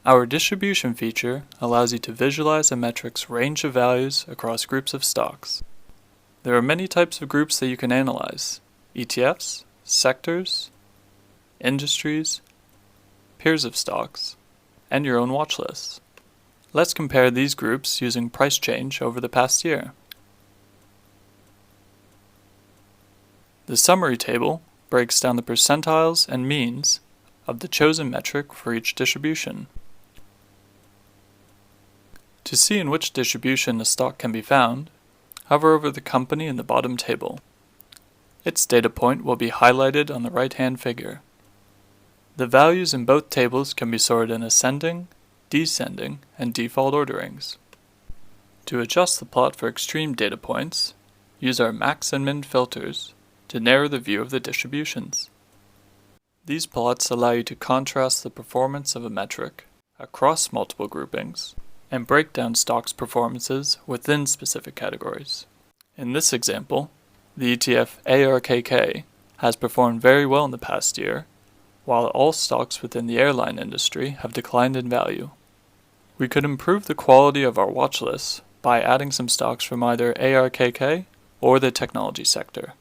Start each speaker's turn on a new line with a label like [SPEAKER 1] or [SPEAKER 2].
[SPEAKER 1] Our distribution feature allows you to visualize a metric's range of values across groups of stocks. There are many types of groups that you can analyze: ETFs, sectors, industries, pairs of stocks, and your own watch lists. Let's compare these groups using price change over the past year. The summary table breaks down the percentiles and means of the chosen metric for each distribution. To see in which distribution a stock can be found, hover over the company in the bottom table. Its data point will be highlighted on the right-hand figure. The values in both tables can be sorted in ascending, descending, and default orderings. To adjust the plot for extreme data points, use our max and min filters to narrow the view of the distributions. These plots allow you to contrast the performance of a metric across multiple groupings and break down stocks' performances within specific categories. In this example, the ETF ARKK has performed very well in the past year, while all stocks within the airline industry have declined in value. We could improve the quality of our watch lists by adding some stocks from either ARKK or the technology sector.